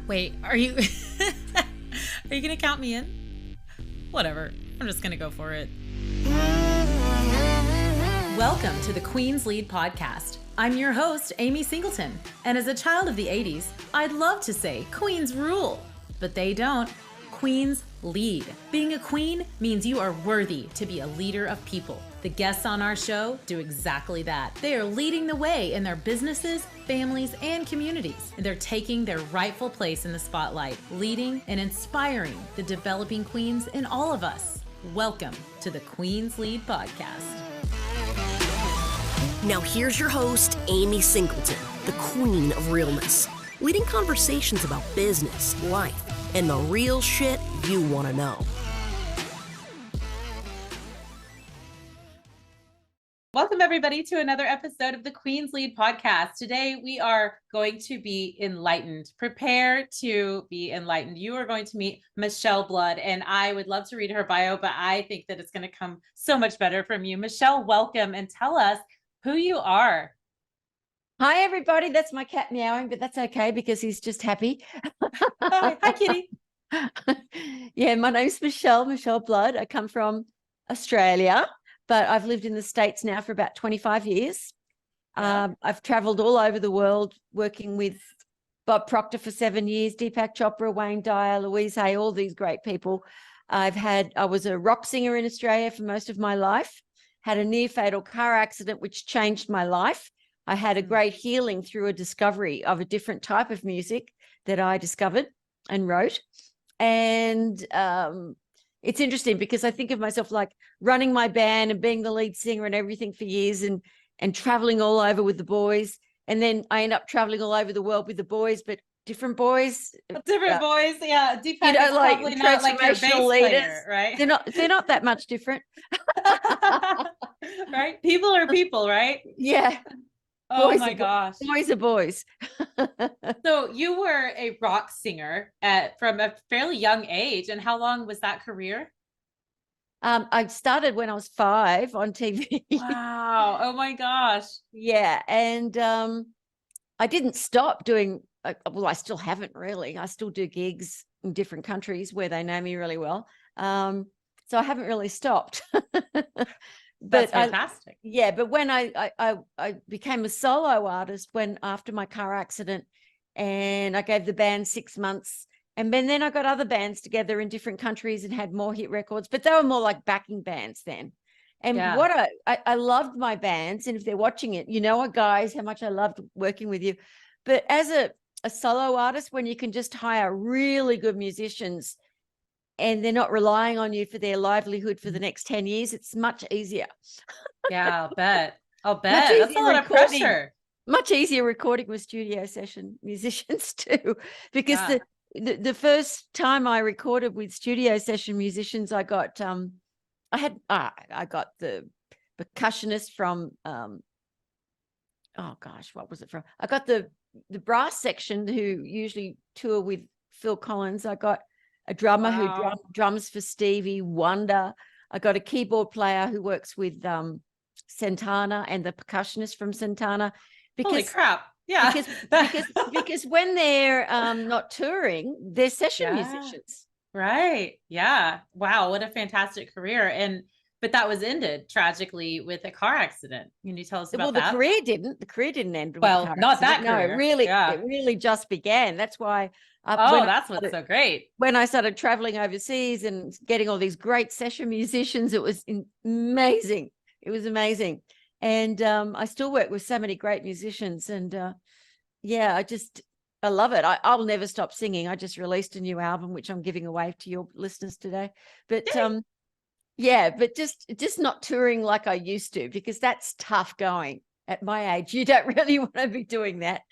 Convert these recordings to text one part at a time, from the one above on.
Wait, are you are you gonna count me in? Whatever. I'm just gonna go for it. Welcome to the Queen's Lead podcast. I'm your host, Amy Singleton, and as a child of the 80s, I'd love to say queens rule, but they don't. Queens lead. Being a queen means you are worthy to be a leader of people. The guests on our show do exactly that. They are leading the way in their businesses, families, and communities. And they're taking their rightful place in the spotlight, leading and inspiring the developing queens in all of us. Welcome to the Queen's Lead podcast. Now here's your host, Amy Singleton, the queen of realness, leading conversations about business, life, and the real shit you want to know. Welcome, everybody, to another episode of the Queen's Lead podcast. Today, we are going to be enlightened. Prepare to be enlightened. You are going to meet Michele Blood, and I would love to read her bio, but I think that it's going to come so much better from you. Michele, welcome, and tell us who you are. Hi, everybody. That's my cat meowing, but that's okay because he's just happy. Hi, kitty. Yeah, my name's Michele Blood. I come from Australia, but I've lived in the States now for about 25 years. Yeah. I've traveled all over the world working with Bob Proctor for 7 years, 𝗙𝗢𝗥𝗡, Wayne Dyer, Louise Hay, all these great people. I was a rock singer in Australia for most of my life, had a near fatal car accident, which changed my life. I had a great healing through a discovery of a different type of music that I discovered and wrote. And it's interesting because I think of myself like running my band and being the lead singer and everything for years and traveling all over with the boys. And then I end up traveling all over the world with the boys, but different boys. Different boys, yeah. You know, like probably not like your bass player, right? They're not that much different. Right? People are people, right? Yeah. Oh Boys my gosh. Boys are boys. So you were a rock singer from a fairly young age. And how long was that career? I started when I was 5 on TV. Wow. Oh my gosh. Yeah. And I didn't stop doing, well, I still haven't really. I still do gigs in different countries where they know me really well. So I haven't really stopped. That's fantastic. But when I became a solo artist after my car accident, and I gave the band 6 months, and then I got other bands together in different countries and had more hit records, but they were more like backing bands then. And what I loved my bands, and if they're watching it, you know what, guys, how much I loved working with you. But as a solo artist, when you can just hire really good musicians and they're not relying on you for their livelihood for the next 10 years, it's much easier. Yeah, I'll bet. That's a lot of pressure. Much easier recording with studio session musicians too, because the first time I recorded with studio session musicians, I got I got the percussionist from oh gosh, what was it from? I got the brass section who usually tour with Phil Collins. I got a drummer who drums for Stevie Wonder. I got a keyboard player who works with Santana and the percussionist from Santana. Holy crap. Yeah. Because when they're not touring, they're session musicians. Right. Yeah. Wow. What a fantastic career. But that was ended tragically with a car accident. Can you tell us about that? Well, the career didn't end. Well, not that career. No, it really just began. That's why. That's what's so great. When I started traveling overseas and getting all these great session musicians, it was amazing. It was amazing. And I still work with so many great musicians. And I love it. I'll never stop singing. I just released a new album, which I'm giving away to your listeners today. But but just not touring like I used to, because that's tough going at my age. You don't really want to be doing that.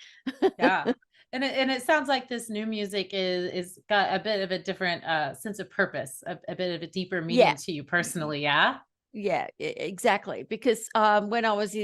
Yeah. And it sounds like this new music is got a bit of a different sense of purpose, a bit of a deeper meaning to you personally. Yeah. Yeah, exactly. Because when I was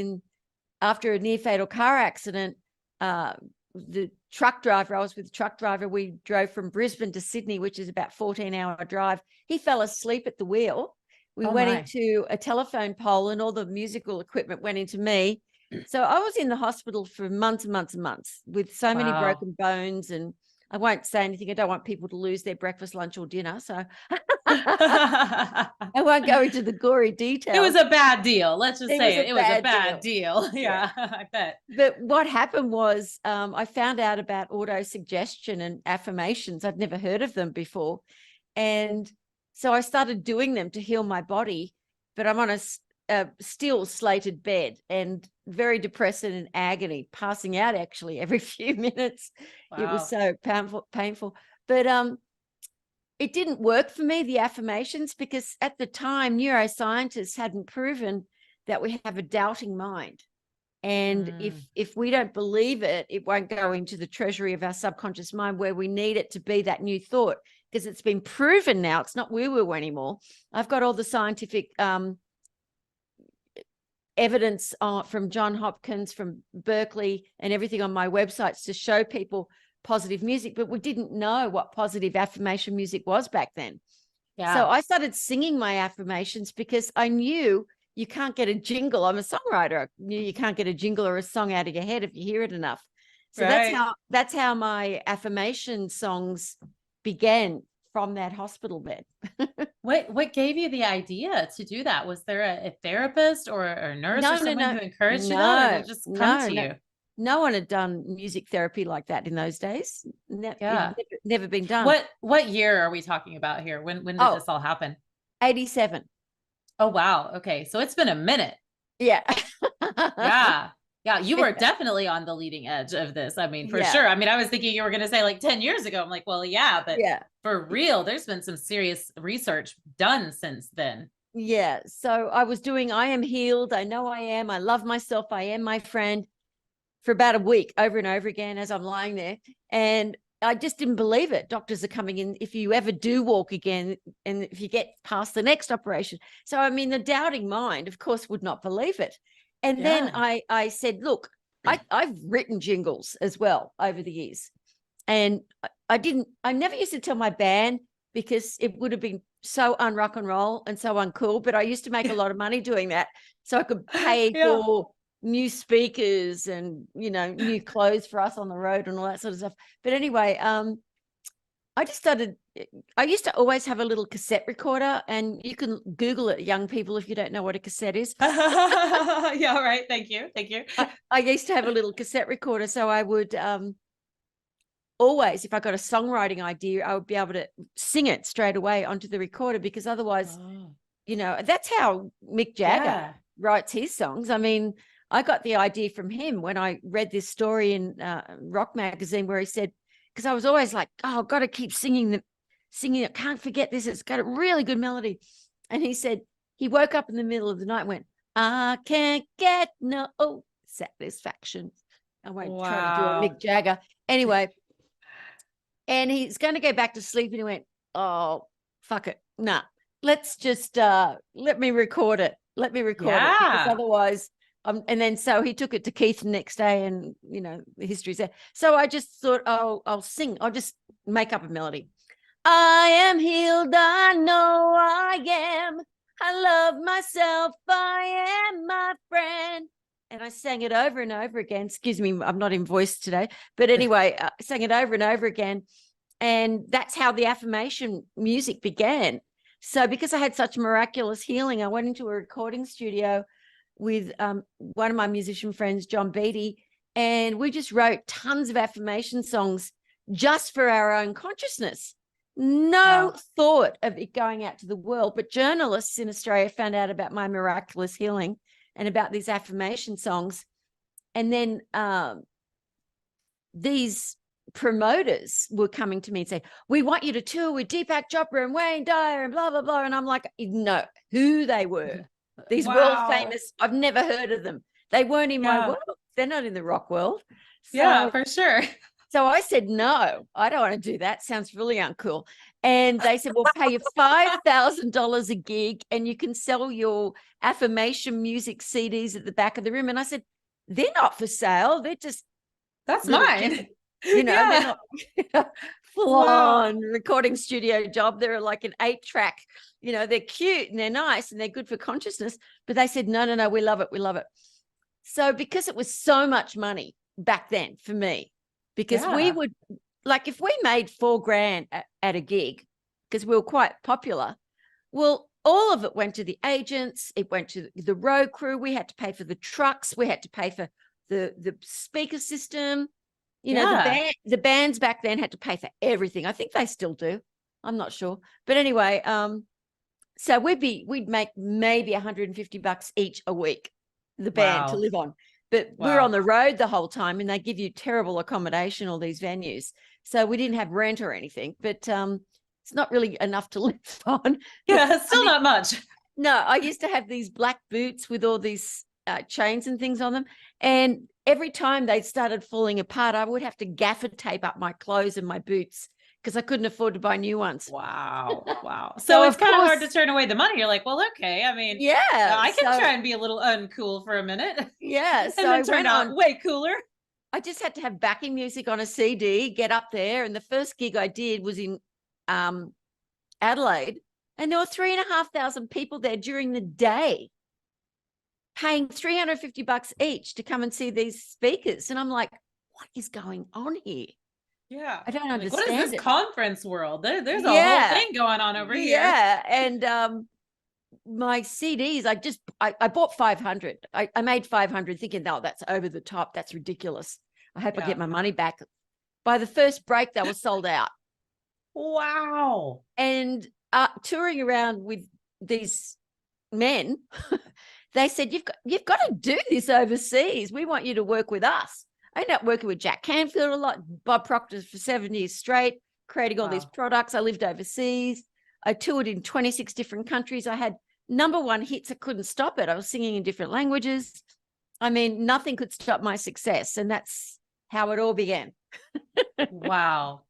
after a near fatal car accident, the truck driver, I was with the truck driver. We drove from Brisbane to Sydney, which is about 14-hour drive. He fell asleep at the wheel. We went into a telephone pole and all the musical equipment went into me. So I was in the hospital for months and months and months with so many broken bones and I won't say anything. I don't want people to lose their breakfast, lunch, or dinner. So I won't go into the gory details. It was a bad deal. Let's just say it was a bad deal. Yeah. I bet. But what happened was I found out about auto-suggestion and affirmations. I'd never heard of them before. And so I started doing them to heal my body, but I'm on a still slated bed and very depressed and in agony, passing out actually every few minutes. Wow. It was so painful. But it didn't work for me, the affirmations, because at the time neuroscientists hadn't proven that we have a doubting mind. And if we don't believe it, it won't go into the treasury of our subconscious mind where we need it to be that new thought, because it's been proven now. It's not woo-woo anymore. I've got all the scientific evidence from Johns Hopkins, from Berkeley, and everything on my websites to show people positive music, but we didn't know what positive affirmation music was back then. Yeah. So I started singing my affirmations because I knew you can't get a jingle. I'm a songwriter. I knew you can't get a jingle or a song out of your head if you hear it enough. So that's how my affirmation songs began, from that hospital bed. What gave you the idea to do that? Was there a therapist or a nurse or someone who encouraged you that, or did it just come to you? No one had done music therapy like that in those days. Never been done. What year are we talking about here? When did this all happen? 87. Oh, wow. Okay. So it's been a minute. Yeah. Yeah. You were definitely on the leading edge of this. I mean, for sure. I mean, I was thinking you were going to say like 10 years ago. I'm like, well, yeah, but for real, there's been some serious research done since then. Yeah. So I was doing, I am healed. I know I am. I love myself. I am my friend, for about a week, over and over again as I'm lying there. And I just didn't believe it. Doctors are coming in, if you ever do walk again, and if you get past the next operation. So, I mean, the doubting mind, of course, would not believe it. And then I said, look, I've written jingles as well over the years. And I never used to tell my band, because it would have been so un-rock and roll and so uncool, but I used to make a lot of money doing that. So I could pay for new speakers and, new clothes for us on the road and all that sort of stuff. But anyway, I used to always have a little cassette recorder, and you can Google it, young people, if you don't know what a cassette is. Yeah, right. Thank you. I used to have a little cassette recorder, so I would always, if I got a songwriting idea, I would be able to sing it straight away onto the recorder, because otherwise, that's how Mick Jagger writes his songs. I mean, I got the idea from him when I read this story in Rock Magazine, where he said, because I was always like, oh, I've got to keep singing it. Can't forget this. It's got a really good melody. And he said, he woke up in the middle of the night and went, I can't get no satisfaction. I won't try to do a Mick Jagger. Anyway, and he's going to go back to sleep. And he went, oh, fuck it. Nah, let's just, let me record it. Let me record it. Because otherwise, and then so he took it to Keith the next day, and the history's there. So I just thought, I'll sing. I'll just make up a melody. I am healed. I know I am. I love myself. I am my friend. And I sang it over and over again. Excuse me, I'm not in voice today. But anyway, I sang it over and over again. And that's how the affirmation music began. So because I had such miraculous healing, I went into a recording studio with one of my musician friends, 𝗟𝗢𝗥𝗡, and we just wrote tons of affirmation songs just for our own consciousness. No thought of it going out to the world. But journalists in Australia found out about my miraculous healing and about these affirmation songs. And then these promoters were coming to me and say, we want you to tour with 𝗙𝗢𝗥𝗡 and Wayne Dyer and blah, blah, blah. And I'm like, no, who they were. These world famous, I've never heard of them. They weren't in my world. They're not in the rock world. So, for sure. So I said, no, I don't want to do that. Sounds really uncool. And they said, we'll pay you $5,000 a gig, and you can sell your affirmation music CDs at the back of the room. And I said, they're not for sale. They're just, that's mine. They're not full-on recording studio job. They're like an 8-track, they're cute and they're nice and they're good for consciousness. But they said, no, we love it. We love it. So because it was so much money back then for me, because like if we made $4,000 at a gig, because we were quite popular, well, all of it went to the agents. It went to the road crew. We had to pay for the trucks. We had to pay for the speaker system. You know, the bands back then had to pay for everything. I think they still do. I'm not sure. But anyway, so we'd make maybe $150 each a week, the band to live on. But we're on the road the whole time, and they give you terrible accommodation, all these venues. So we didn't have rent or anything, but it's not really enough to live on. Yeah, it's still not much. No, I used to have these black boots with all these chains and things on them. And every time they started falling apart, I would have to gaffer tape up my clothes and my boots because I couldn't afford to buy new ones. Wow. So it's kind of hard to turn away the money. You're like, well, okay. I mean, yeah, I can try and be a little uncool for a minute. Yeah. And then turn out way cooler. I just had to have backing music on a CD, get up there. And the first gig I did was in Adelaide. And there were 3,500 people there during the day, paying $350 each to come and see these speakers. And I'm like, what is going on here? Yeah. I don't understand. What is this conference world? There's a whole thing going on over here. Yeah. And my CDs, I bought 500. I made 500 thinking, oh, that's over the top. That's ridiculous. I hope I get my money back. By the first break, they were sold out. Wow. And touring around with these men, they said, you've got to do this overseas. We want you to work with us. I ended up working with Jack Canfield a lot, Bob Proctor for 7 years straight, creating all these products. I lived overseas. I toured in 26 different countries. I had #1 hits. I couldn't stop it. I was singing in different languages. I mean, nothing could stop my success. And that's how it all began. Wow.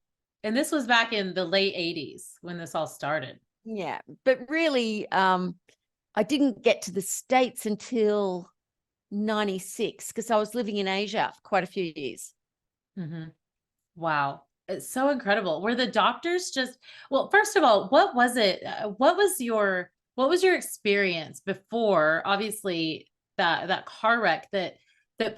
And this was back in the late 80s when this all started. Yeah. But really, I didn't get to the States until 96 because I was living in Asia for quite a few years. Mm-hmm. Wow. It's so incredible. Were the doctors just, well, first of all, what was it? What was your experience before, obviously, that car wreck that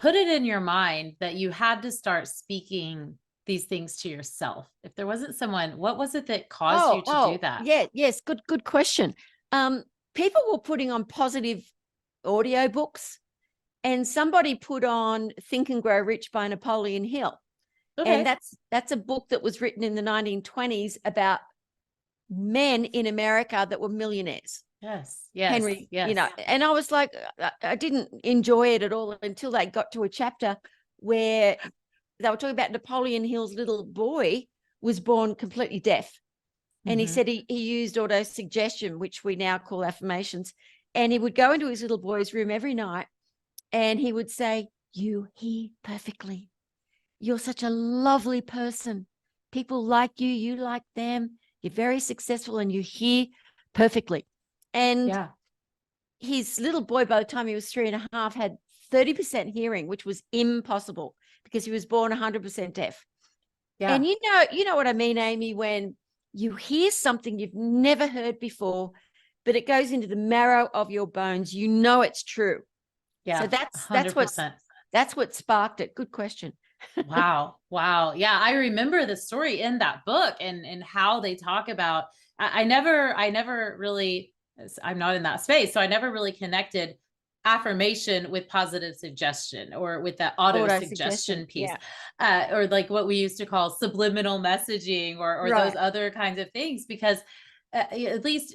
put it in your mind that you had to start speaking these things to yourself? If there wasn't someone, what was it that caused you to do that? Yeah, yes, good question. People were putting on positive audio books, and somebody put on Think and Grow Rich by Napoleon Hill. Okay. And that's a book that was written in the 1920s about men in America that were millionaires. Yes. Henry, yes. You know, and I was like, I didn't enjoy it at all until they got to a chapter where they were talking about Napoleon Hill's little boy was born completely deaf. And he said he used auto-suggestion, which we now call affirmations. And he would go into his little boy's room every night and he would say, you hear perfectly. You're such a lovely person. People like you, you like them. You're very successful and you hear perfectly. And his little boy, by the time he was 3.5, had 30% hearing, which was impossible because he was born 100% deaf. Yeah. And you know what I mean, Amy, when you hear something you've never heard before, but it goes into the marrow of your bones, you know it's true. Yeah. So that's what sparked it. Good question. Wow. Yeah. I remember the story in that book and how they talk about, I never really, I'm not in that space. So I never really connected affirmation with positive suggestion or with that auto suggestion piece, or like what we used to call subliminal messaging or those other kinds of things, because at least,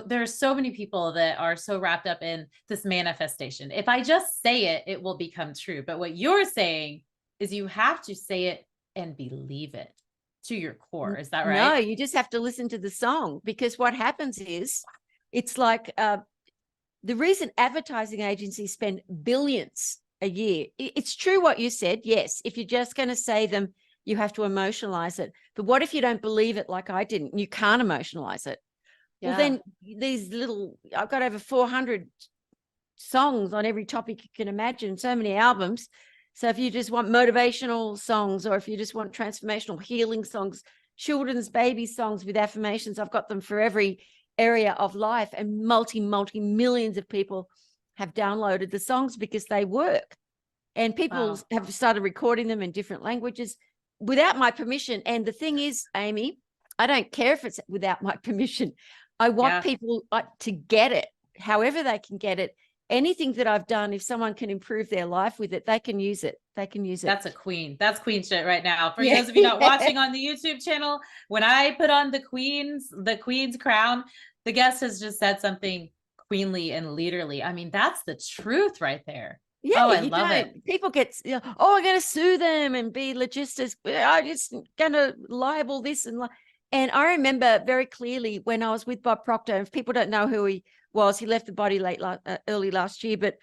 there are so many people that are so wrapped up in this manifestation. If I just say it, it will become true. But what you're saying is you have to say it and believe it to your core. Is that right? No, you just have to listen to the song, because what happens is it's like the reason advertising agencies spend billions a year. It's true what you said. Yes. If you're just going to say them, you have to emotionalize it. But what if you don't believe it like I didn't? You can't emotionalize it. Yeah. Well, then I've got over 400 songs on every topic you can imagine, so many albums. So if you just want motivational songs, or if you just want transformational healing songs, children's baby songs with affirmations, I've got them for every area of life, and multi millions of people have downloaded the songs because they work, and people have started recording them in different languages. without my permission. And the thing is, Amy, I don't care if it's without my permission. I want people to get it, however they can get it. Anything that I've done, if someone can improve their life with it, they can use it. They can use it. That's a queen. That's queen shit right now. For those of you not watching on the YouTube channel, when I put on the queen's crown, the guest has just said something queenly and leaderly. I mean, that's the truth right there. Yeah, I love it. People get, I'm going to sue them and be logistics. I'm just going to libel this and I remember very clearly when I was with Bob Proctor. If people don't know who he was, he left the body early last year, but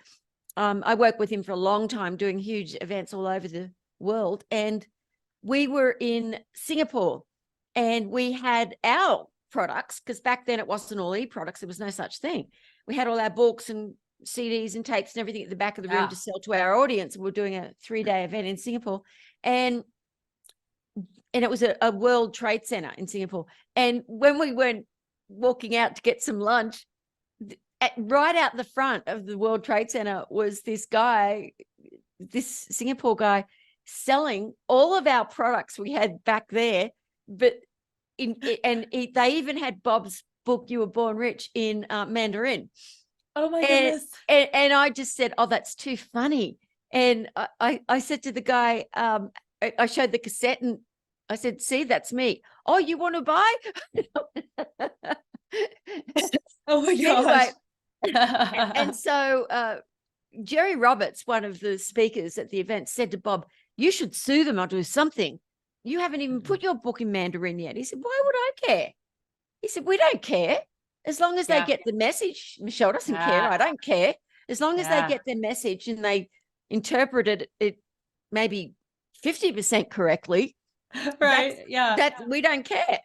I worked with him for a long time doing huge events all over the world. And we were in Singapore and we had our products, because back then it wasn't all e-products. There was no such thing. We had all our books and CDs and tapes and everything at the back of the room to sell to our audience. We're doing a 3-day event in Singapore. And it was a World Trade Center in Singapore. And when we went walking out to get some lunch, right out the front of the World Trade Center was this guy, this Singapore guy, selling all of our products we had back there. But they even had Bob's book, You Were Born Rich, in Mandarin. Oh my goodness. And I just said, oh, that's too funny. And I said to the guy, I showed the cassette and I said, see, that's me. Oh, you want to buy? Oh my gosh. Anyway, and so Jerry Roberts, one of the speakers at the event, said to Bob, you should sue them or do something. You haven't even put your book in Mandarin yet. He said, why would I care? He said, we don't care. As long as they get the message. Michele doesn't care. I don't care. As long as they get the message and they interpreted it maybe 50% correctly. Right. That we don't care.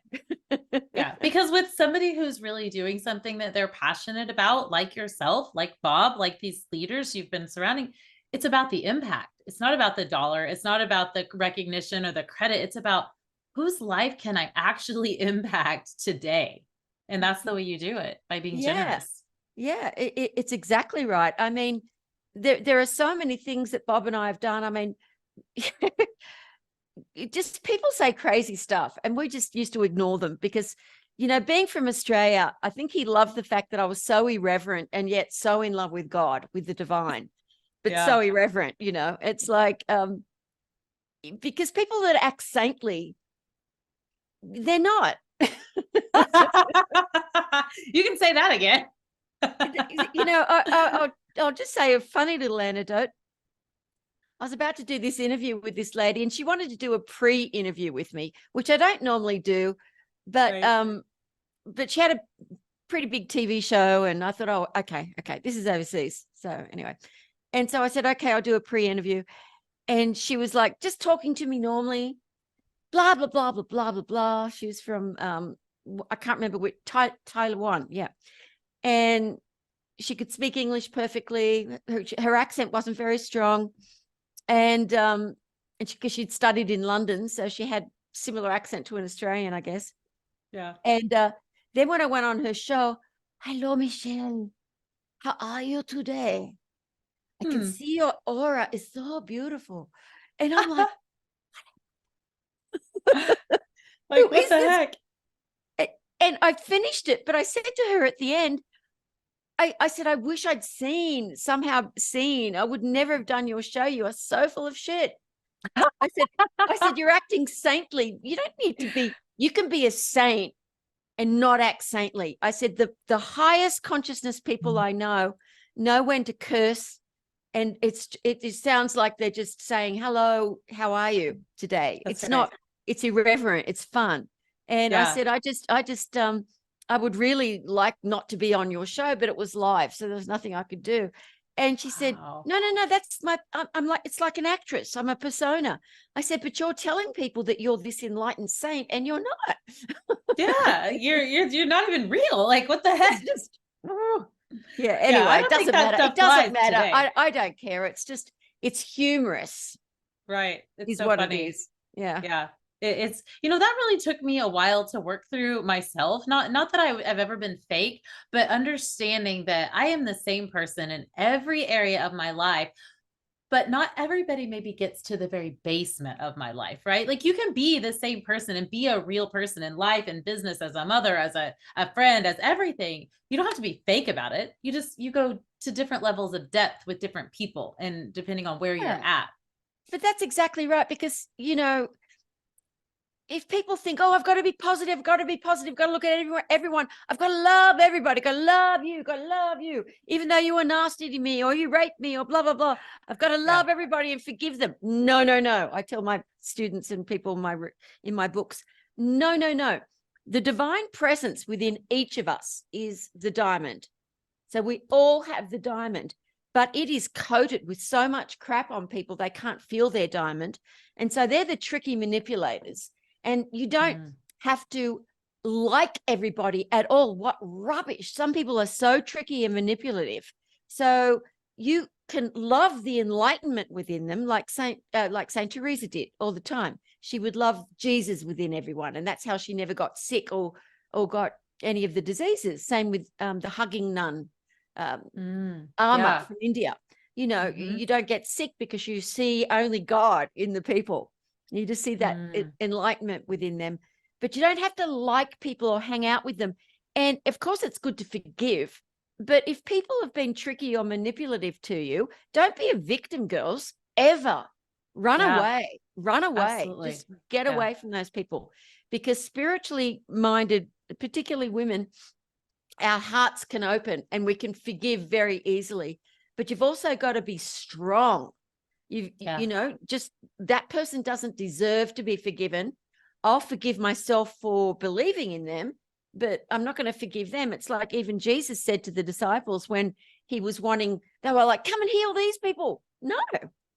Because with somebody who's really doing something that they're passionate about, like yourself, like Bob, like these leaders you've been surrounding, it's about the impact. It's not about the dollar. It's not about the recognition or the credit. It's about whose life can I actually impact today? And that's the way you do it, by being generous. Yeah, it's exactly right. I mean, there are so many things that Bob and I have done. I mean, just people say crazy stuff and we just used to ignore them because, being from Australia, I think he loved the fact that I was so irreverent and yet so in love with God, with the divine, but so irreverent, it's like, because people that act saintly, they're not. You can say that again. I'll just say a funny little anecdote. I was about to do this interview with this lady and she wanted to do a pre-interview with me, which I don't normally do, but she had a pretty big TV show and I thought, oh, okay, this is overseas. So anyway, and so I said, okay, I'll do a pre-interview. And she was like, just talking to me normally, blah, blah, blah, blah, blah, blah, blah. She was from, I can't remember which, Taiwan. Yeah. And she could speak English perfectly. Her accent wasn't very strong. And because she'd studied in London, so she had similar accent to an Australian, I guess. Yeah. And then when I went on her show, hello, Michele, how are you today? I can see your aura is so beautiful. And I'm like, like what the heck? And I finished it, but I said to her at the end, I said, I wish I'd somehow seen. I would never have done your show. You are so full of shit. I said, you're acting saintly. You don't need to be, you can be a saint and not act saintly. I said, the highest consciousness people I know when to curse. And it sounds like they're just saying, hello, how are you today? It's not, it's irreverent. It's fun. And I said, I would really like not to be on your show, but it was live. So there was nothing I could do. And she said, no, that's I'm like, it's like an actress. I'm a persona. I said, but you're telling people that you're this enlightened saint and you're not. Yeah. You're not even real. Like what the heck? Yeah. Anyway, it doesn't matter. It doesn't matter. I don't care. It's just, it's humorous. Right. It's so what funny. It is. Yeah. Yeah. It's, that really took me a while to work through myself. Not that I've ever been fake, but understanding that I am the same person in every area of my life. but not everybody maybe gets to the very basement of my life, right? Like you can be the same person and be a real person in life and business, as a mother, as a friend, as everything. You don't have to be fake about it. You go to different levels of depth with different people, and depending on where you're at. But that's exactly right, because, if people think, oh, I've got to be positive, got to look at everyone, I've got to love everybody, got to love you, even though you were nasty to me or you raped me or blah, blah, blah. I've got to love everybody and forgive them. No, no, no. I tell my students and people in my books, no, no, no. The divine presence within each of us is the diamond. So we all have the diamond, but it is coated with so much crap on people, they can't feel their diamond. And so they're the tricky manipulators. And you don't have to like everybody at all. What rubbish. Some people are so tricky and manipulative. So you can love the enlightenment within them, like Saint Teresa did all the time. She would love Jesus within everyone. And that's how she never got sick or got any of the diseases. Same with the hugging nun, 𝗟𝗪 from India. You don't get sick because you see only God in the people. You just see that enlightenment within them, but you don't have to like people or hang out with them. And of course, it's good to forgive. But if people have been tricky or manipulative to you, don't be a victim, girls, ever. Run away. Absolutely. Just get away from those people, because spiritually minded, particularly women, our hearts can open and we can forgive very easily. But you've also got to be strong. Just that person doesn't deserve to be forgiven. I'll forgive myself for believing in them, but I'm not going to forgive them. It's like even Jesus said to the disciples when he was wanting, they were like, come and heal these people. No,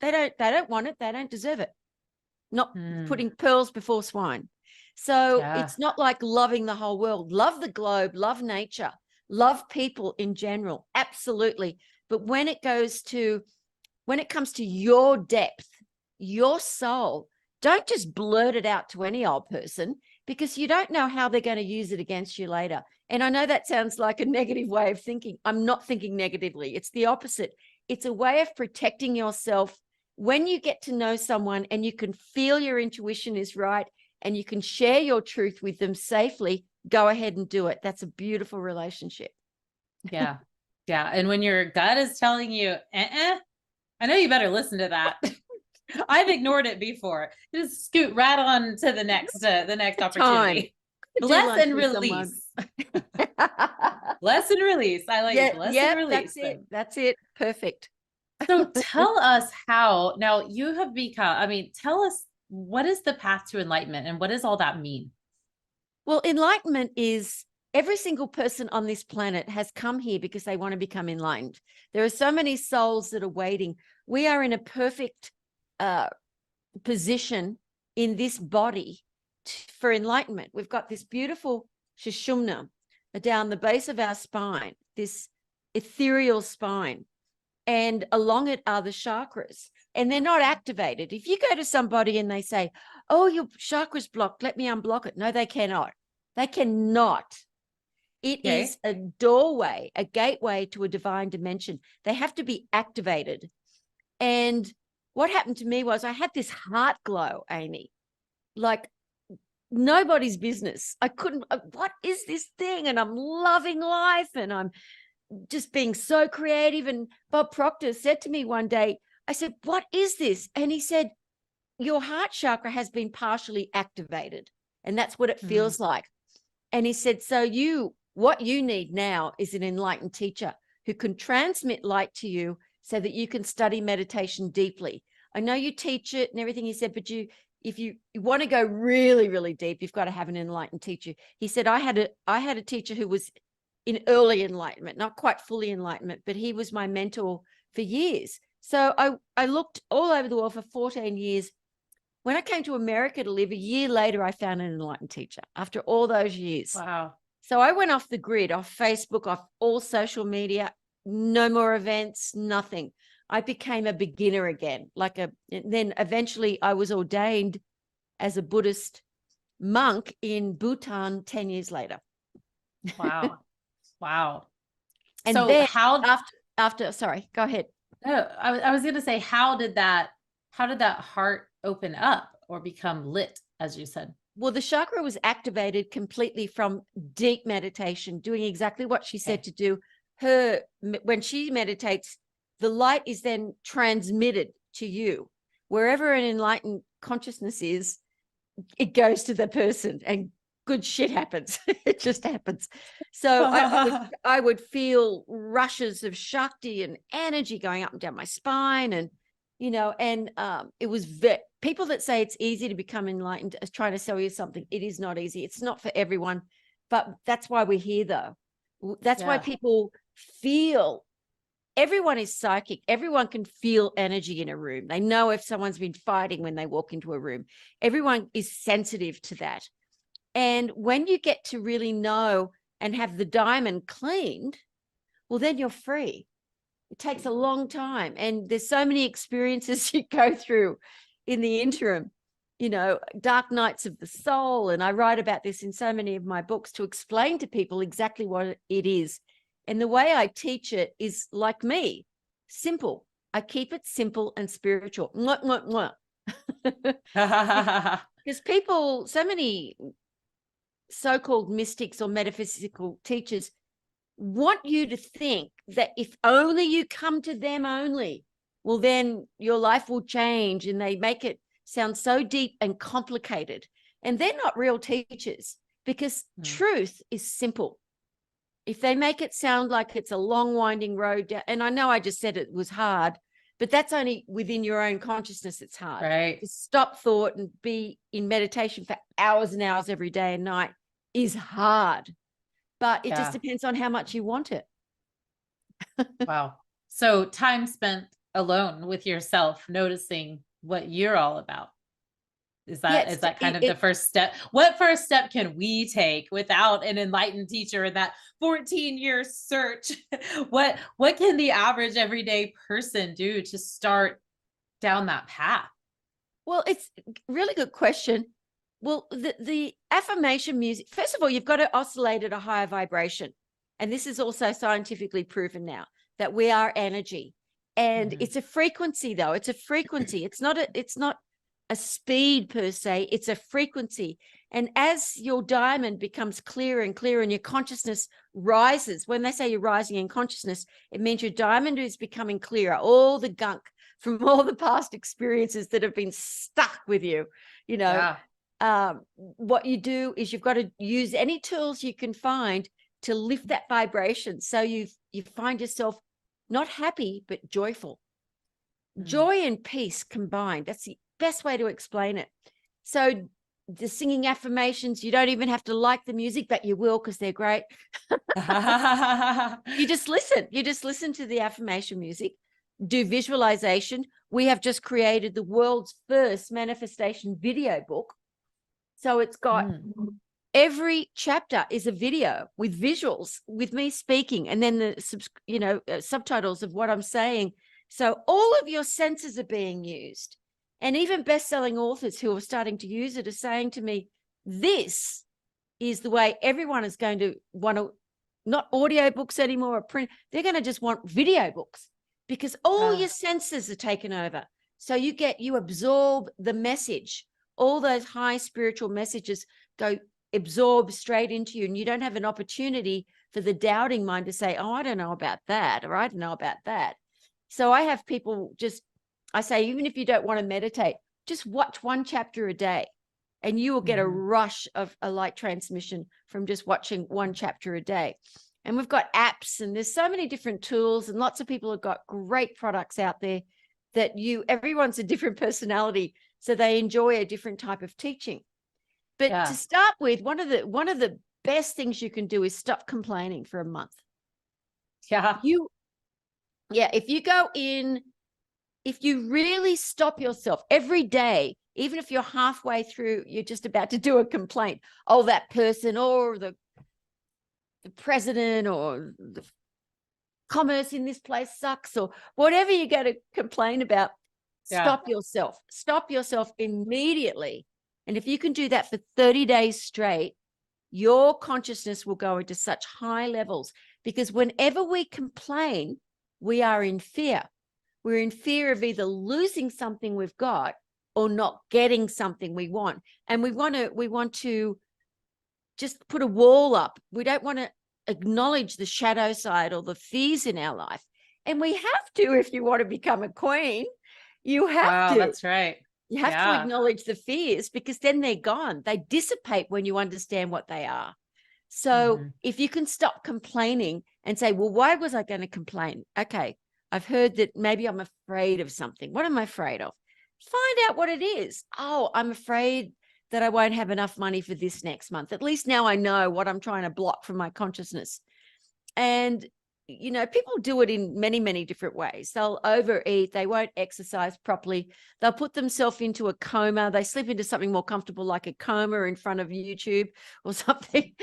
they don't want it. They don't deserve it. Not putting pearls before swine. So it's not like loving the whole world. Love the globe, love nature, love people in general. Absolutely. But when it comes to your depth, your soul, don't just blurt it out to any old person, because you don't know how they're going to use it against you later. And I know that sounds like a negative way of thinking. I'm not thinking negatively. It's the opposite. It's a way of protecting yourself when you get to know someone and you can feel your intuition is right and you can share your truth with them safely. Go ahead and do it. That's a beautiful relationship. Yeah. Yeah. And when your gut is telling you, I know you better listen to that. I've ignored it before. Just scoot right on to the next opportunity. Bless and release. Bless and release. I like it. Bless and release. That's it. Perfect. So tell us how, now you have become, tell us, what is the path to enlightenment and what does all that mean? Well, enlightenment is every single person on this planet has come here because they want to become enlightened. There are so many souls that are waiting. We are in a perfect position in this body for enlightenment. We've got this beautiful 𝗔𝗯𝗪 down the base of our spine, this ethereal spine, and along it are the chakras, and they're not activated. If you go to somebody and they say, oh, your chakra's blocked, let me unblock it. No, they cannot. They cannot. It is a doorway, a gateway to a divine dimension. They have to be activated. And what happened to me was I had this heart glow, Amy, like nobody's business. I couldn't, what is this thing? And I'm loving life and I'm just being so creative. And Bob Proctor said to me one day, I said, what is this? And he said, your heart chakra has been partially activated. And that's what it feels like. And he said, so what you need now is an enlightened teacher who can transmit light to you so that you can study meditation deeply. I know you teach it and everything, he said, but if you want to go really, really deep, you've got to have an enlightened teacher. He said, I had a teacher who was in early enlightenment, not quite fully enlightenment, but he was my mentor for years. So I looked all over the world for 14 years. When I came to America to live, a year later, I found an enlightened teacher after all those years. Wow. So I went off the grid, off Facebook, off all social media, no more events, nothing. I became a beginner again. Then eventually I was ordained as a Buddhist monk in Bhutan 10 years later. Wow. Wow. And so then after, sorry, go ahead. Oh, I was going to say, how did that heart open up or become lit, as you said? Well, the chakra was activated completely from deep meditation, doing exactly what she said to do. When she meditates, the light is then transmitted to you. Wherever an enlightened consciousness is, it goes to the person and good shit happens. It just happens. So I would feel rushes of Shakti and energy going up and down my spine. And, it was people that say it's easy to become enlightened as trying to sell you something. It is not easy. It's not for everyone, but that's why we're here though. That's why people feel. Everyone is psychic. Everyone can feel energy in a room. They know if someone's been fighting when they walk into a room. Everyone is sensitive to that. And when you get to really know and have the diamond cleaned, well, then you're free. It takes a long time. And there's so many experiences you go through in the interim, dark nights of the soul. And I write about this in so many of my books to explain to people exactly what it is. And the way I teach it is like me, simple. I keep it simple and spiritual. Mwah, mwah, mwah. Because people, so many so-called mystics or metaphysical teachers want you to think that if only you come to them only, well, then your life will change. And they make it sound so deep and complicated. And they're not real teachers, because truth is simple. If they make it sound like it's a long winding road down, and I know I just said it was hard, but that's only within your own consciousness. It's hard. Right. To stop thought and be in meditation for hours and hours every day and night is hard, but it just depends on how much you want it. Wow. So time spent alone with yourself, noticing what you're all about. Is that kind of the first step? What first step can we take without an enlightened teacher in that 14-year search? What can the average everyday person do to start down that path? Well, it's a really good question. Well, the affirmation music, first of all, you've got to oscillate at a higher vibration. And this is also scientifically proven now that we are energy. And it's a frequency, though. It's a frequency. It's not a speed per se, it's a frequency. And as your diamond becomes clearer and clearer and your consciousness rises, when they say you're rising in consciousness, it means your diamond is becoming clearer. All the gunk from all the past experiences that have been stuck with you, what you do is you've got to use any tools you can find to lift that vibration. So you find yourself not happy, but joyful. Joy and peace combined. That's the best way to explain it. So the singing affirmations, you don't even have to like the music, but you will, because they're great. You just listen to the affirmation music, do visualization. We have just created the world's first manifestation video book. So it's got every chapter is a video with visuals, with me speaking, and then the subtitles of what I'm saying. So all of your senses are being used. And even best-selling authors who are starting to use it are saying to me, this is the way everyone is going to want to, not audio books anymore or print. They're going to just want video books, because all your senses are taken over. So you absorb the message. All those high spiritual messages go absorb straight into you, and you don't have an opportunity for the doubting mind to say, oh, I don't know about that, or I don't know about that. So I have people I say, even if you don't want to meditate, just watch one chapter a day, and you will get a rush of a light transmission from just watching one chapter a day. And we've got apps, and there's so many different tools, and lots of people have got great products out there that everyone's a different personality, so they enjoy a different type of teaching. But to start with, one of the best things you can do is stop complaining for a month. If you go in, if you really stop yourself every day, even if you're halfway through, you're just about to do a complaint. Oh, that person, or the president, or the commerce in this place sucks, or whatever you're going to complain about, stop yourself. Stop yourself immediately. And if you can do that for 30 days straight, your consciousness will go into such high levels, because whenever we complain, we are in fear. We're in fear of either losing something we've got or not getting something we want. And we want to just put a wall up. We don't want to acknowledge the shadow side or the fears in our life. And we have to, if you want to become a queen, you have to. That's right. You have to acknowledge the fears, because then they're gone. They dissipate when you understand what they are. So if you can stop complaining and say, well, why was I going to complain? Okay, I've heard that maybe I'm afraid of something. What am I afraid of? Find out what it is. Oh, I'm afraid that I won't have enough money for this next month. At least now I know what I'm trying to block from my consciousness. And you know, people do it in many, many different ways. They'll overeat. They won't exercise properly. They'll put themselves into a coma. They slip into something more comfortable, like a coma in front of YouTube or something.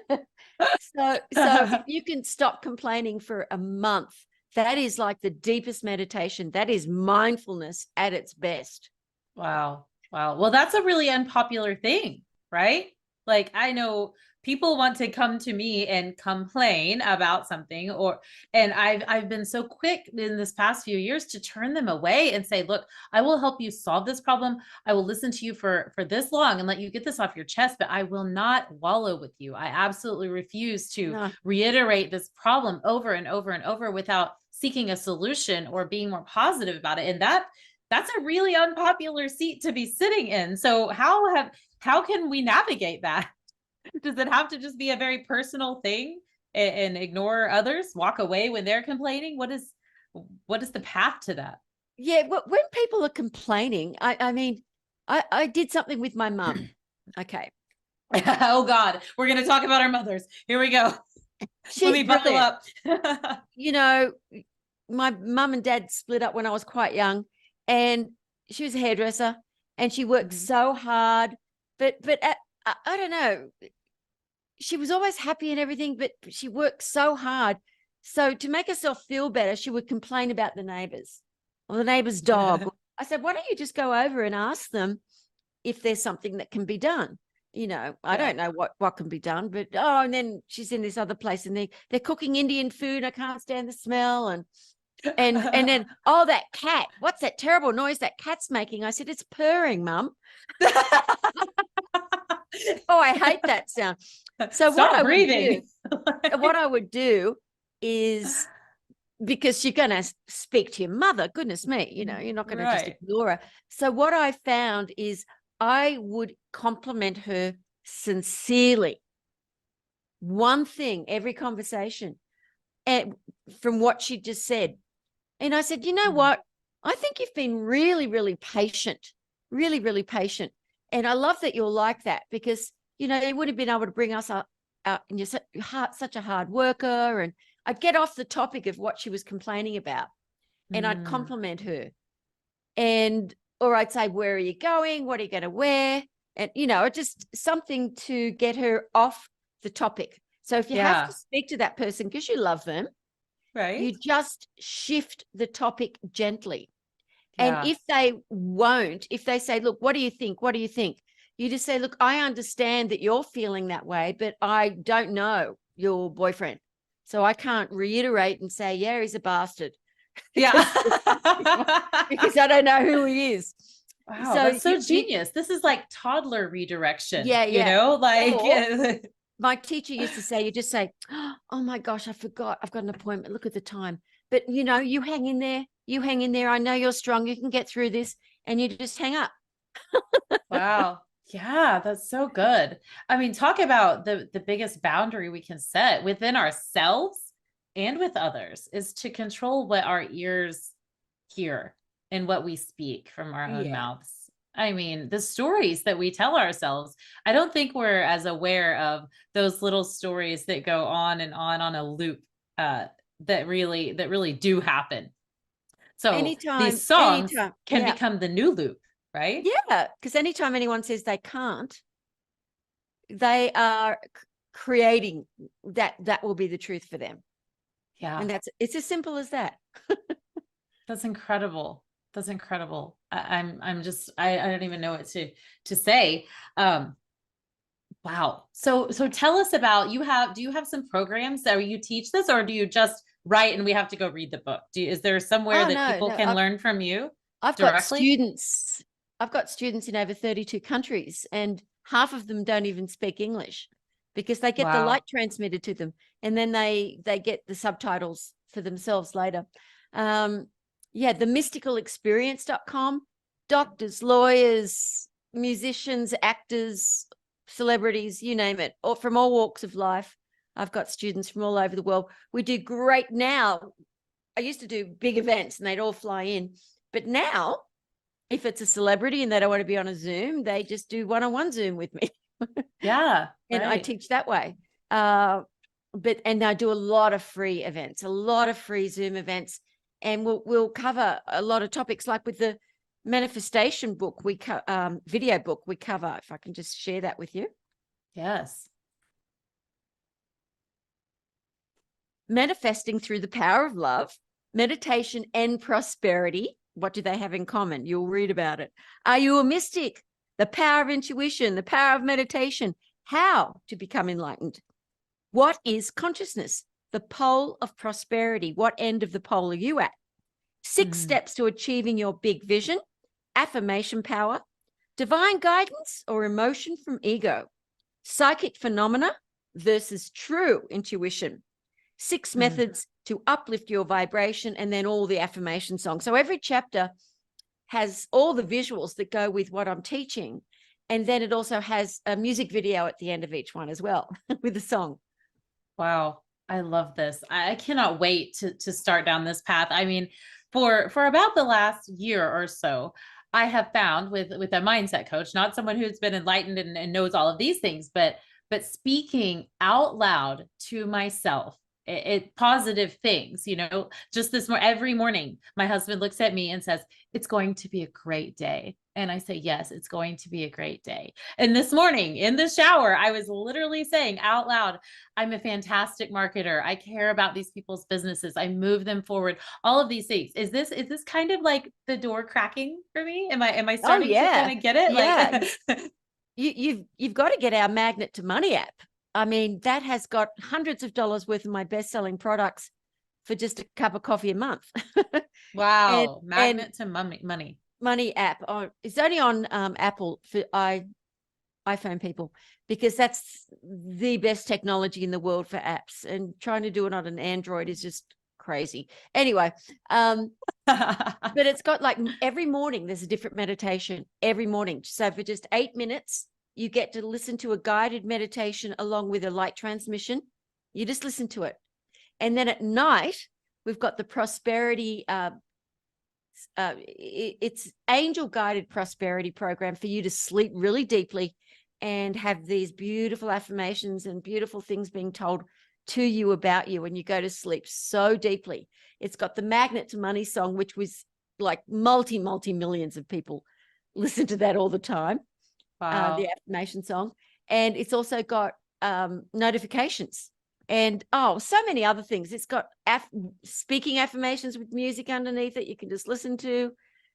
So if you can stop complaining for a month, that is like the deepest meditation. That is mindfulness at its best. Wow. Well, that's a really unpopular thing, right? Like, I know people want to come to me and complain about something, and I've been so quick in this past few years to turn them away and say, look, I will help you solve this problem. I will listen to you for this long and let you get this off your chest, but I will not wallow with you. I absolutely refuse to reiterate this problem over and over and over without seeking a solution or being more positive about it. And that's a really unpopular seat to be sitting in. So how can we navigate that? Does it have to just be a very personal thing and ignore others, walk away when they're complaining? What is the path to that? Yeah, well, when people are complaining, I mean, I did something with my mum. Okay. Oh God, we're going to talk about our mothers. Here we go. Let me buckle up. You know, my mum and dad split up when I was quite young, and she was a hairdresser and she worked so hard, but I don't know. She was always happy and everything, but she worked so hard. So to make herself feel better, she would complain about the neighbors or the neighbor's dog. I said, why don't you just go over and ask them if there's something that can be done? You know, I don't know what can be done, but and then she's in this other place and they're cooking Indian food. I can't stand the smell. And then, that cat, what's that terrible noise that cat's making? I said, it's purring, Mum. I hate that sound. So what I would do is, because you're going to speak to your mother, goodness me, you know, you're not going to just ignore her. So what I found is I would compliment her sincerely. One thing, every conversation, and from what she just said. And I said, you know what? I think you've been really, really patient, really, really patient. And I love that you're like that, because, you know, you would have been able to bring us out and you're such a hard worker. And I'd get off the topic of what she was complaining about and I'd compliment her. Or I'd say, where are you going? What are you going to wear? And, you know, just something to get her off the topic. So if you have to speak to that person because you love them, you just shift the topic gently. And if they won't, if they say, look, what do you think? What do you think? You just say, look, I understand that you're feeling that way, but I don't know your boyfriend. So I can't reiterate and say, yeah, he's a bastard. Yeah. Because I don't know who he is. Wow, so that's so genius. This is like toddler redirection. Yeah. You know, like my teacher used to say, you just say, oh my gosh, I forgot. I've got an appointment. Look at the time. But, you know, you hang in there. You hang in there. I know you're strong. You can get through this. And you just hang up. Wow. Yeah, that's so good. I mean, talk about the biggest boundary we can set within ourselves and with others is to control what our ears hear and what we speak from our own mouths. I mean, the stories that we tell ourselves, I don't think we're as aware of those little stories that go on and on a loop that really do happen. So these songs can become the new loop, right? Yeah, because anytime anyone says they can't, they are creating that will be the truth for them. Yeah. And it's as simple as that. That's incredible. That's incredible. I don't even know what to say. Wow. So tell us about, do you have some programs that you teach this, or do you just write and we have to go read the book? Is there somewhere Oh, that no, people no. can learn from you I've got directly? students. I've got students in over 32 countries, and half of them don't even speak English because they get the Wow. light transmitted to them, and then they get the subtitles for themselves later. Yeah, themysticalexperience.com, doctors, lawyers, musicians, actors, celebrities, you name it, or from all walks of life. I've got students from all over the world. We do great now. I used to do big events and they'd all fly in. But now, if it's a celebrity and they don't want to be on a Zoom, they just do one-on-one Zoom with me. Yeah. And right. I teach that way. And I do a lot of free events, a lot of free Zoom events. And we'll cover a lot of topics, like with the manifestation book, video book we cover. If I can just share that with you. Yes. Manifesting through the power of love, meditation and prosperity. What do they have in common? You'll read about it. Are you a mystic? The power of intuition, the power of meditation, how to become enlightened. What is consciousness? The pole of prosperity. What end of the pole are you at? 6 steps to achieving your big vision, affirmation power, divine guidance or emotion from ego, psychic phenomena versus true intuition, 6 methods to uplift your vibration, and then all the affirmation songs. So every chapter has all the visuals that go with what I'm teaching. And then it also has a music video at the end of each one as well with a song. Wow. I love this. I cannot wait to start down this path. I mean, for about the last year or so, I have found with a mindset coach, not someone who's been enlightened and knows all of these things, but speaking out loud to myself, it positive things, just every morning, my husband looks at me and says, it's going to be a great day. And I say, yes, it's going to be a great day. And this morning in the shower, I was literally saying out loud, I'm a fantastic marketer. I care about these people's businesses. I move them forward. All of these things. Is this kind of like the door cracking for me? Am I starting to kind of get it? Yeah. Like you've got to get our Magnet to Money app. I mean, that has got hundreds of dollars worth of my best-selling products for just a cup of coffee a month. Wow. Magnet to money app. Oh, it's only on Apple for iPhone people, because that's the best technology in the world for apps, and trying to do it on an Android is just crazy. Anyway, but it's got, like, every morning there's a different meditation every morning. So for just 8 minutes, you get to listen to a guided meditation along with a light transmission. You just listen to it. And then at night, we've got the prosperity, it's angel guided prosperity program for you to sleep really deeply and have these beautiful affirmations and beautiful things being told to you about you when you go to sleep so deeply. It's got the Magnet to Money song, which was like multi-millions of people listen to that all the time. Wow. The affirmation song. And it's also got notifications and so many other things. It's got speaking affirmations with music underneath it. You can just listen to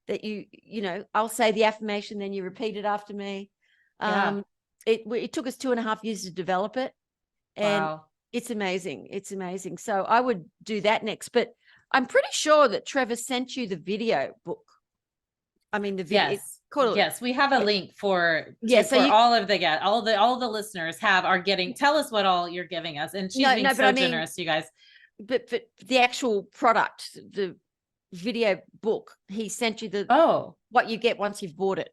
that. I'll say the affirmation, then you repeat it after me. Yeah. It took us 2.5 years to develop it, and wow. It's amazing. It's amazing. So I would do that next, but I'm pretty sure that Trevor sent you the video book. I mean, the video. Yes. Yes, we have a link for all of the listeners are getting. Tell us what all you're giving us, and she's being so generous, you guys. But the actual product, the video book, he sent you what you get once you've bought it.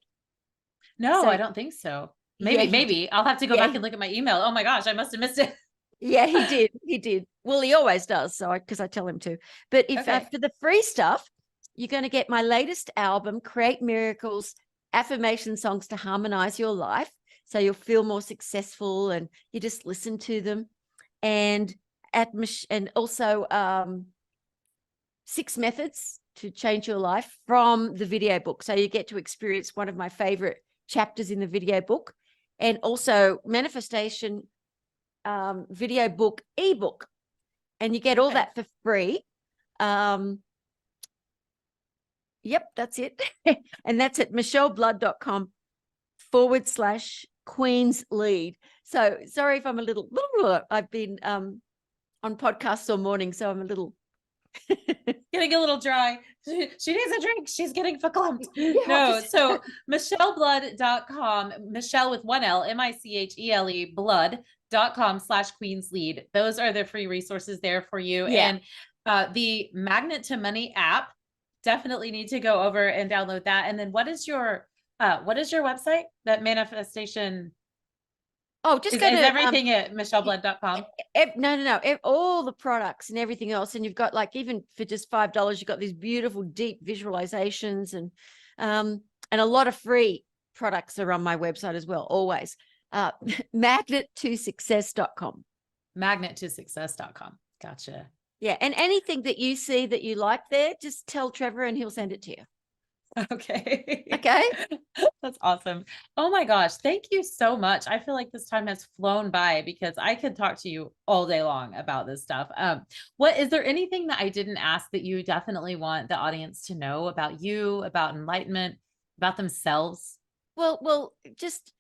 No, so, I don't think so. Maybe I'll have to go back and look at my email. Oh my gosh, I must have missed it. Yeah, he did. Well, he always does. So because I tell him to. But if for the free stuff, you're going to get my latest album, Create Miracles, affirmation songs to harmonize your life, so you'll feel more successful, and you just listen to them. And also 6 methods to change your life from the video book. So you get to experience one of my favorite chapters in the video book, and also manifestation video book ebook, and you get all that for free. Yep, that's it. And that's at micheleblood.com/Queen's Lead. So sorry if I'm a little, I've been on podcasts all morning, so I'm a little Getting a little dry. She needs a drink. She's getting verklempt. Yeah, No, so MichelleBlood.com, Michele with one L, Michele blood.com/queenslead. Those are the free resources there for you. Yeah. And the Magnet to Money app, definitely need to go over and download that. And then what is your website? That manifestation. Oh, just Is go to everything at MichelleBlood.com? No. All the products and everything else. And you've got, like, even for just $5, you've got these beautiful, deep visualizations and a lot of free products are on my website as well. Always. Magnet2success.com. Magnet2success.com. Gotcha. Yeah. And anything that you see that you like there, just tell Trevor and he'll send it to you. Okay. Okay. That's awesome. Oh my gosh. Thank you so much. I feel like this time has flown by because I could talk to you all day long about this stuff. What is there anything that I didn't ask that you definitely want the audience to know about you, about enlightenment, about themselves? Well, just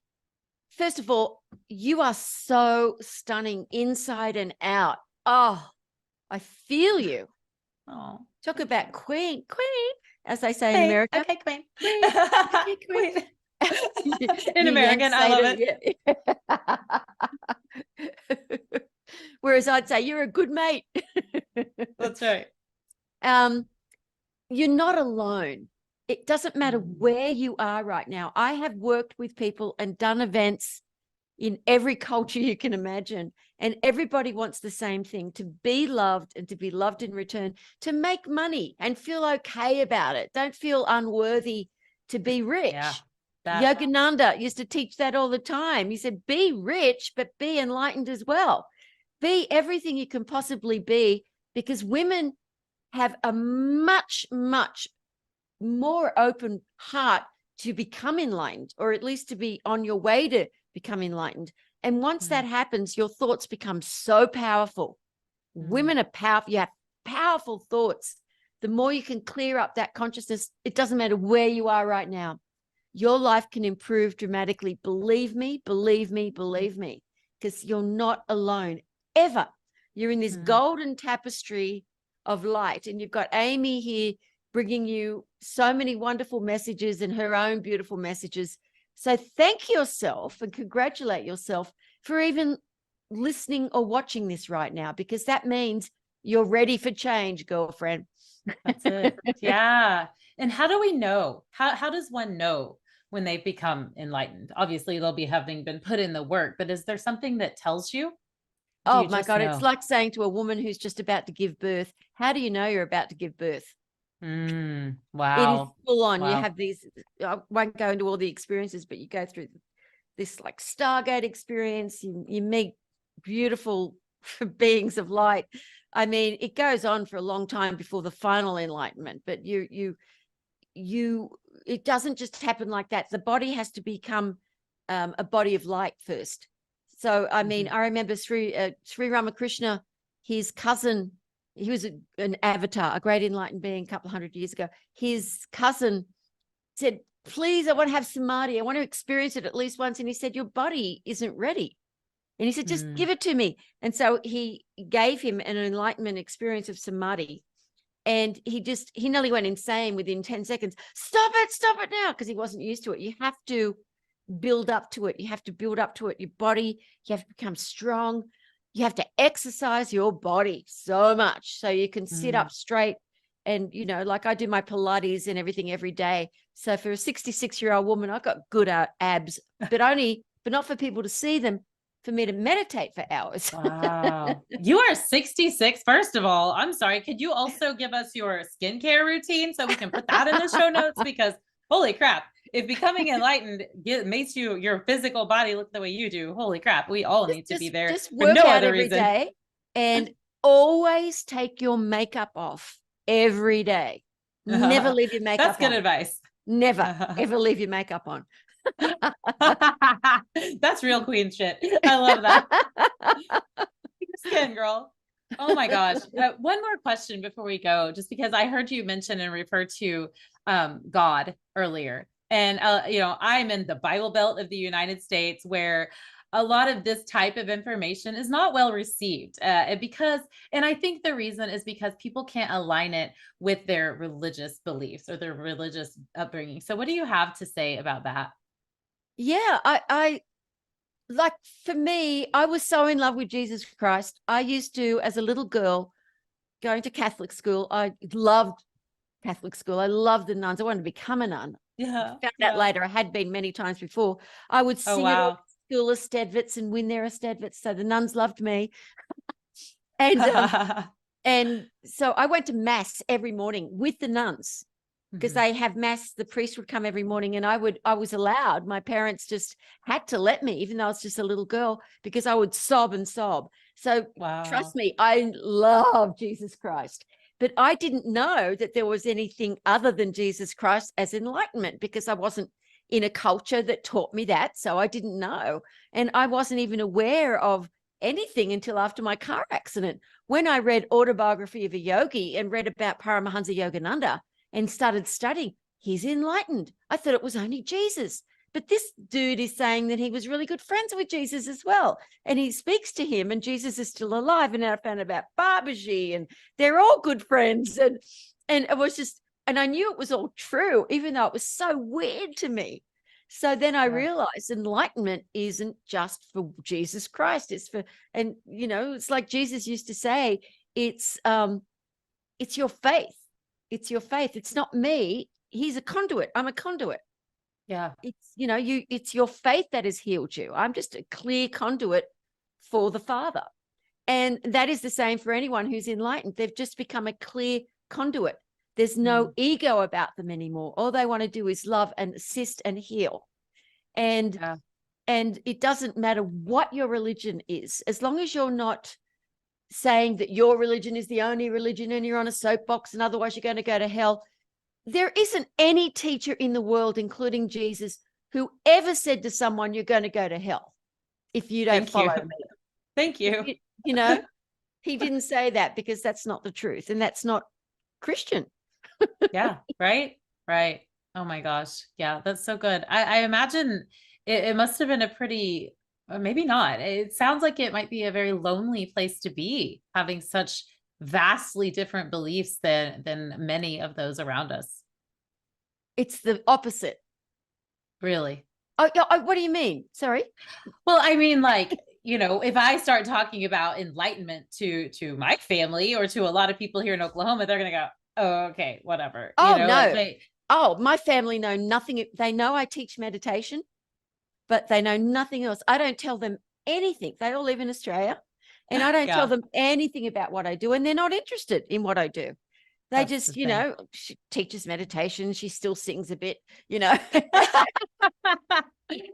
first of all, you are so stunning inside and out. Oh, I feel you. Oh, Talk about queen, as they say in America. Okay, queen. Okay, queen. In You American, Yanks I love say it. Whereas I'd say you're a good mate. That's right. You're not alone. It doesn't matter where you are right now. I have worked with people and done events in every culture you can imagine. And everybody wants the same thing, to be loved and to be loved in return, to make money and feel okay about it. Don't feel unworthy to be rich. Yeah, Yogananda used to teach that all the time. He said, be rich, but be enlightened as well. Be everything you can possibly be, because women have a much, much more open heart to become enlightened, or at least to be on your way to become enlightened. And once that happens, your thoughts become so powerful. Women are powerful. You have powerful thoughts. The more you can clear up that consciousness, it doesn't matter where you are right now. Your life can improve dramatically. Believe me, because you're not alone ever. You're in this golden tapestry of light, and you've got Amy here bringing you so many wonderful messages and her own beautiful messages. So thank yourself and congratulate yourself for even listening or watching this right now, because that means you're ready for change, girlfriend. That's it. Yeah. And how do we know? How does one know when they've become enlightened? Obviously, they'll be having been put in the work, but is there something that tells you? Oh my God, it's like saying to a woman who's just about to give birth, how do you know you're about to give birth? Wow. It is full on. Wow. You have these, I won't go into all the experiences, but you go through this like Stargate experience. You meet beautiful beings of light. I mean, it goes on for a long time before the final enlightenment, but it doesn't just happen like that. The body has to become a body of light first. So, I mean, I remember Sri Ramakrishna, his cousin, he was an avatar, a great enlightened being a couple of 100 years ago. His cousin said, please, I want to have samadhi. I want to experience it at least once. And he said, your body isn't ready. And he said, just give it to me. And so he gave him an enlightenment experience of samadhi. And he nearly went insane within 10 seconds. Stop it now. Because he wasn't used to it. You have to build up to it. You have to build up to it. Your body, you have to become strong. You have to exercise your body so much so you can sit up straight. And, you know, like I do my Pilates and everything every day. So for a 66-year-old woman, I've got good abs, but not for people to see them, for me to meditate for hours. Wow. You are 66. First of all, I'm sorry. Could you also give us your skincare routine so we can put that in the show notes? Because holy crap, if becoming enlightened makes your physical body look the way you do, holy crap, we all need to be there. Just work out every day and always take your makeup off every day. Never leave your makeup on. That's good advice. Never, ever leave your makeup on. That's real queen shit. I love that. Your skin, girl. Oh my gosh. One more question before we go, just because I heard you mention and refer to God earlier. And, you know, I'm in the Bible Belt of the United States, where a lot of this type of information is not well received, and I think the reason is because people can't align it with their religious beliefs or their religious upbringing. So what do you have to say about that? Yeah, I like, for me, I was so in love with Jesus Christ. I used to, as a little girl, going to Catholic school. I loved Catholic school. I loved the nuns. I wanted to become a nun. Yeah. Found out later I had been many times before. I would Oh, sing at all wow. the school 𝗟𝗧𝗏𝗏𝗏𝗏 and win their 𝗟𝗏𝗏𝗏𝗏. So the nuns loved me. And so I went to mass every morning with the nuns, because Mhm. they have mass. The priest would come every morning, and I was allowed. My parents just had to let me, even though I was just a little girl, because I would sob and sob. So Wow. trust me, I love Jesus Christ. But I didn't know that there was anything other than Jesus Christ as enlightenment, because I wasn't in a culture that taught me that. So I didn't know. And I wasn't even aware of anything until after my car accident, when I read Autobiography of a Yogi and read about Paramahansa Yogananda and started studying. He's enlightened. I thought it was only Jesus. But this dude is saying that he was really good friends with Jesus as well. And he speaks to him, and Jesus is still alive. And then I found out about 𝗙𝗢𝗥𝗡, and they're all good friends. And it was just, and I knew it was all true, even though it was so weird to me. So then I realized enlightenment isn't just for Jesus Christ. It's for, and it's like Jesus used to say, it's your faith. It's your faith. It's not me. He's a conduit. I'm a conduit. Yeah. It's, it's your faith that has healed you. I'm just a clear conduit for the Father. And that is the same for anyone who's enlightened. They've just become a clear conduit. There's no ego about them anymore. All they want to do is love and assist and heal. And it doesn't matter what your religion is, as long as you're not saying that your religion is the only religion and you're on a soapbox and otherwise you're going to go to hell. There isn't any teacher in the world, including Jesus, who ever said to someone, you're going to go to hell if you don't follow me. Thank you. He didn't say that, because that's not the truth, and that's not Christian. Yeah. Right. Right. Oh my gosh. Yeah. That's so good. I imagine it must have been a pretty, or maybe not. It sounds like it might be a very lonely place to be, having such vastly different beliefs than many of those around us. It's the opposite. Really? Oh, what do you mean? Sorry. Well, I mean, like, if I start talking about enlightenment to my family or to a lot of people here in Oklahoma, they're going to go, oh, okay, whatever. Oh, no. My family know nothing. They know I teach meditation, but they know nothing else. I don't tell them anything. They all live in Australia, and I don't tell them anything about what I do, and they're not interested in what I do. They just, she teaches meditation. She still sings a bit,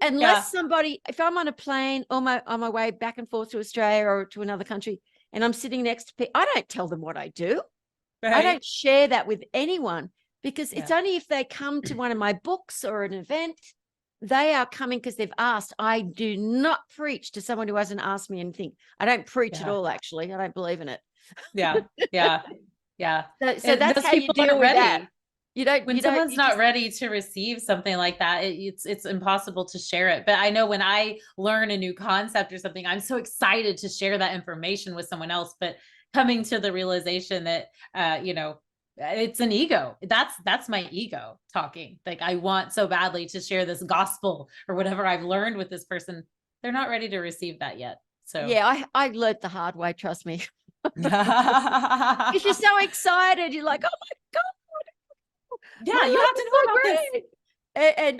unless somebody, if I'm on a plane on my way back and forth to Australia or to another country, and I'm sitting next to people, I don't tell them what I do. Right? I don't share that with anyone, because it's only if they come to one of my books or an event, they are coming because they've asked. I do not preach to someone who hasn't asked me anything. I don't preach at all, actually. I don't believe in it. Yeah. So that's how you deal with that. When someone's not ready to receive something like that, it's impossible to share it. But I know when I learn a new concept or something, I'm so excited to share that information with someone else. But coming to the realization that, it's an ego. That's my ego talking. Like, I want so badly to share this gospel or whatever I've learned with this person. They're not ready to receive that yet. So yeah, I learned the hard way. Trust me. Because you're so excited. You're like, oh my God. Yeah, you have to know about this. And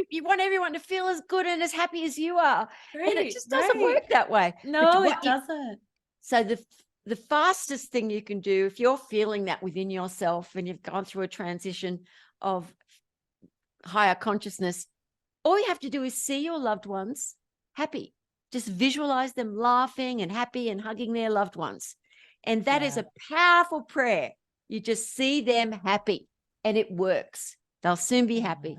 you want everyone to feel as good and as happy as you are. And it just doesn't work that way. No, it doesn't. So the fastest thing you can do, if you're feeling that within yourself and you've gone through a transition of higher consciousness, all you have to do is see your loved ones happy. Just visualize them laughing and happy and hugging their loved ones. And that is a powerful prayer. You just see them happy, and it works. They'll soon be happy.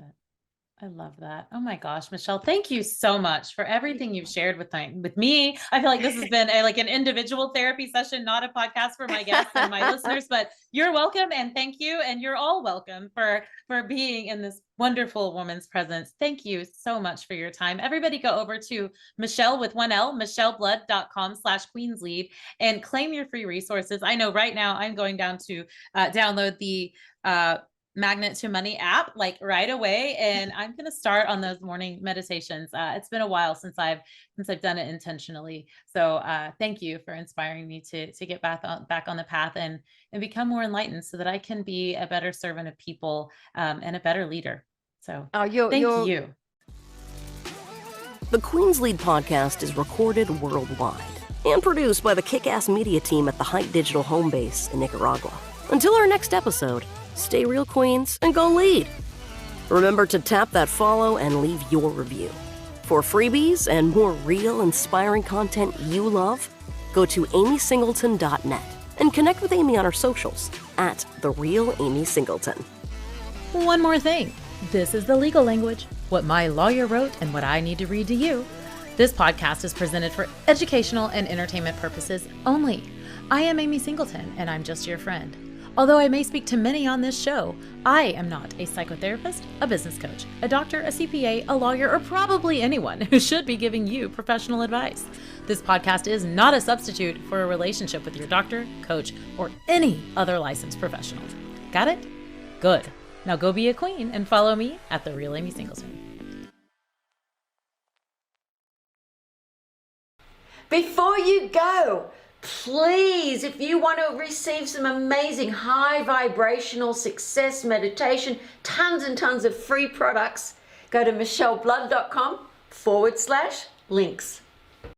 I love that. Oh my gosh, Michele, thank you so much for everything you've shared with me. I feel like this has been like an individual therapy session, not a podcast for my guests and my listeners, but you're welcome and thank you. And you're all welcome for being in this wonderful woman's presence. Thank you so much for your time. Everybody go over to Michele with 1L, micheleblood.com/queenslead and claim your free resources. I know right now I'm going down to download the Magnet to Money app like right away, and I'm going to start on those morning meditations. It's been a while since I've done it intentionally, so thank you for inspiring me to get back on the path and become more enlightened, so that I can be a better servant of people and a better leader. So thank you. The Queen's Lead podcast is recorded worldwide and produced by the kick-ass media team at the Height Digital home base in Nicaragua. Until our next episode, stay real, Queens, and go lead. Remember to tap that follow and leave your review. For freebies and more real, inspiring content you love, go to 𝗟𝗎𝗡𝗏𝗏net and connect with Amy on her socials at @TheRealAmySingleton. One more thing. This is the legal language, what my lawyer wrote and what I need to read to you. This podcast is presented for educational and entertainment purposes only. I am Amy Singleton, and I'm just your friend. Although I may speak to many on this show, I am not a psychotherapist, a business coach, a doctor, a CPA, a lawyer, or probably anyone who should be giving you professional advice. This podcast is not a substitute for a relationship with your doctor, coach, or any other licensed professional. Got it? Good. Now go be a queen and follow me at The Real Amy Singleton. Before you go, please, if you want to receive some amazing high vibrational success meditation, tons and tons of free products, go to micheleblood.com/links.